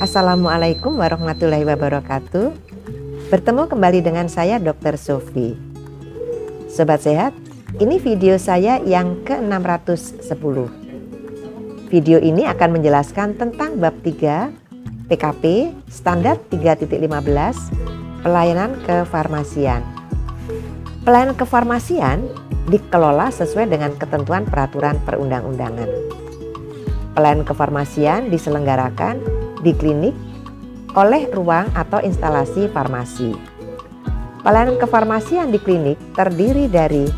Assalamualaikum warahmatullahi wabarakatuh. Bertemu kembali dengan saya Dr. Sofi. Sobat sehat, ini video saya yang ke-610. Video ini akan menjelaskan tentang bab 3 PKP standar 3.15 pelayanan kefarmasian. Pelayanan kefarmasian dikelola sesuai dengan ketentuan peraturan perundang-undangan. Pelayanan kefarmasian diselenggarakan di klinik oleh ruang atau instalasi farmasi. Pelayanan kefarmasian di klinik terdiri dari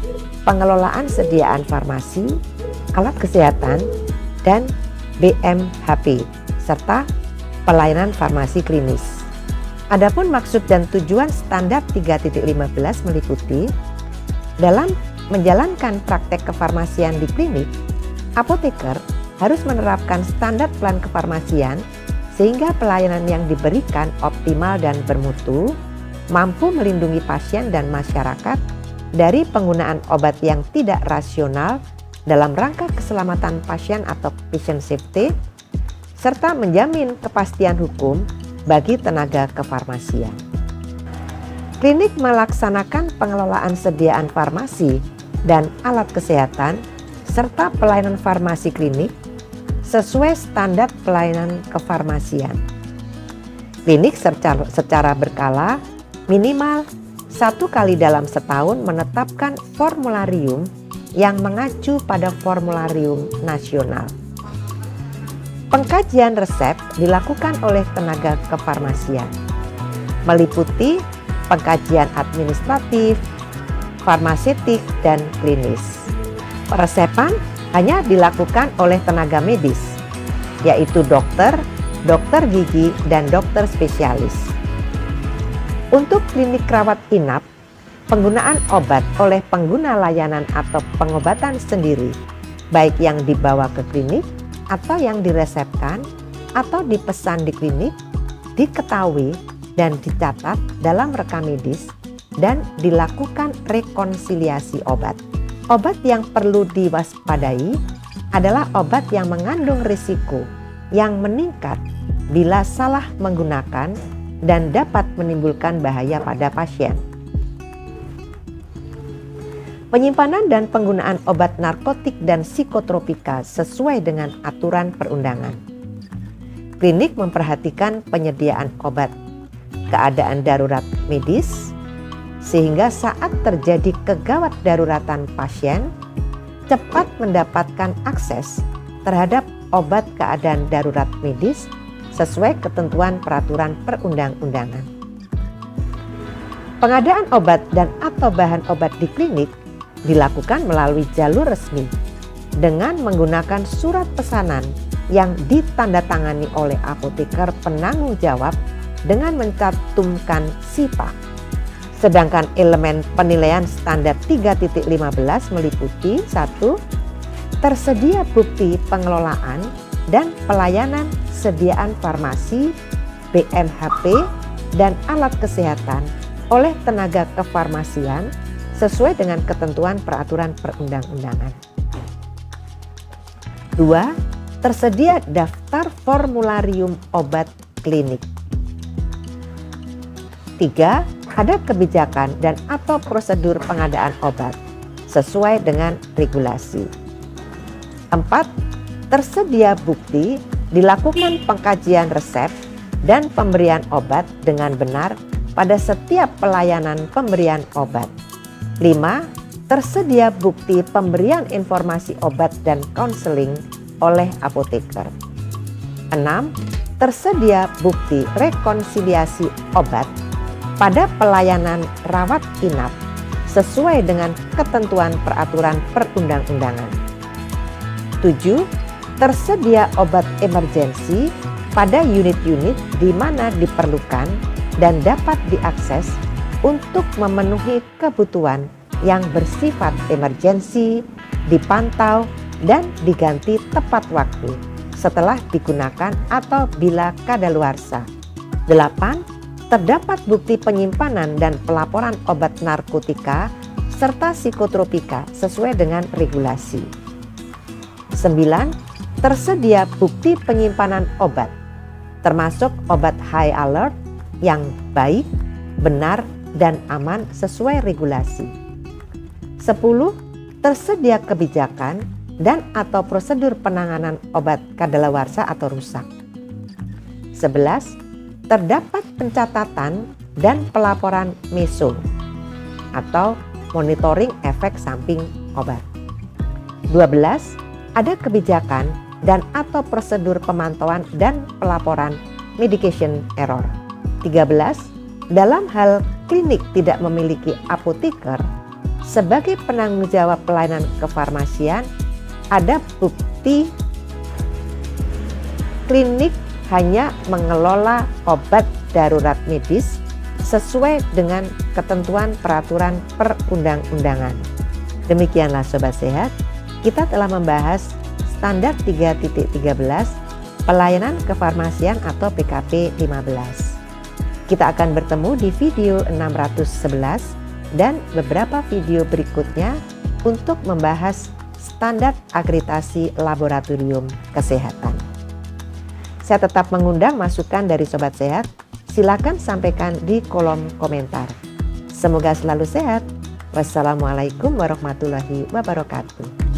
pengelolaan sediaan farmasi, alat kesehatan, dan BMHP, serta pelayanan farmasi klinis. Adapun maksud dan tujuan standar 3.15 meliputi dalam menjalankan praktek kefarmasian di klinik, apoteker harus menerapkan standar pelayanan kefarmasian sehingga pelayanan yang diberikan optimal dan bermutu, mampu melindungi pasien dan masyarakat dari penggunaan obat yang tidak rasional dalam rangka keselamatan pasien atau patient safety, serta menjamin kepastian hukum bagi tenaga kefarmasian. Klinik melaksanakan pengelolaan sediaan farmasi dan alat kesehatan serta pelayanan farmasi klinik sesuai standar pelayanan kefarmasian. Klinik secara berkala minimal 1 kali dalam setahun menetapkan formularium yang mengacu pada formularium nasional. Pengkajian resep dilakukan oleh tenaga kefarmasian, meliputi pengkajian administratif, farmaseutik, dan klinis. Peresepan hanya dilakukan oleh tenaga medis, yaitu dokter, dokter gigi, dan dokter spesialis. Untuk klinik rawat inap, penggunaan obat oleh pengguna layanan atau pengobatan sendiri, baik yang dibawa ke klinik atau yang diresepkan atau dipesan di klinik, diketahui dan dicatat dalam rekam medis dan dilakukan rekonsiliasi obat. Obat yang perlu diwaspadai adalah obat yang mengandung risiko yang meningkat bila salah menggunakan dan dapat menimbulkan bahaya pada pasien. Penyimpanan dan penggunaan obat narkotik dan psikotropika sesuai dengan aturan perundangan. Klinik memperhatikan penyediaan obat, keadaan darurat medis, sehingga saat terjadi kegawat daruratan pasien, cepat mendapatkan akses terhadap obat keadaan darurat medis sesuai ketentuan peraturan perundang-undangan. Pengadaan obat dan atau bahan obat di klinik dilakukan melalui jalur resmi dengan menggunakan surat pesanan yang ditandatangani oleh apoteker penanggung jawab dengan mencantumkan SIPA. Sedangkan elemen penilaian standar 3.15 meliputi 1. Tersedia bukti pengelolaan dan pelayanan sediaan farmasi, BMHP, dan alat kesehatan oleh tenaga kefarmasian sesuai dengan ketentuan peraturan perundang-undangan. 2. Tersedia daftar formularium obat klinik. 3. Ada kebijakan dan atau prosedur pengadaan obat sesuai dengan regulasi. 4. Tersedia bukti dilakukan pengkajian resep dan pemberian obat dengan benar pada setiap pelayanan pemberian obat. 5. Tersedia bukti pemberian informasi obat dan konseling oleh apoteker. 6. Tersedia bukti rekonsiliasi obat pada pelayanan rawat inap sesuai dengan ketentuan peraturan perundang-undangan. 7. Tersedia obat emergensi pada unit-unit di mana diperlukan dan dapat diakses untuk memenuhi kebutuhan yang bersifat emergensi, dipantau, dan diganti tepat waktu setelah digunakan atau bila kadaluarsa. 8. Terdapat bukti penyimpanan dan pelaporan obat narkotika serta psikotropika sesuai dengan regulasi. 9. Tersedia bukti penyimpanan obat termasuk obat high alert yang baik, benar, dan aman sesuai regulasi. 10. Tersedia kebijakan dan atau prosedur penanganan obat kadaluarsa atau rusak. 11. Terdapat pencatatan dan pelaporan MESO atau monitoring efek samping obat. 12. Ada kebijakan dan atau prosedur pemantauan dan pelaporan medication error. 13. Dalam hal klinik tidak memiliki apoteker, sebagai penanggung jawab pelayanan kefarmasian, ada bukti klinik hanya mengelola obat darurat medis sesuai dengan ketentuan peraturan perundang-undangan. Demikianlah Sobat Sehat, kita telah membahas standar 3.13 pelayanan kefarmasian atau PKP 15. Kita akan bertemu di video 611 dan beberapa video berikutnya untuk membahas standar akreditasi laboratorium kesehatan. Saya tetap mengundang masukan dari Sobat Sehat. Silakan sampaikan di kolom komentar. Semoga selalu sehat. Wassalamualaikum warahmatullahi wabarakatuh.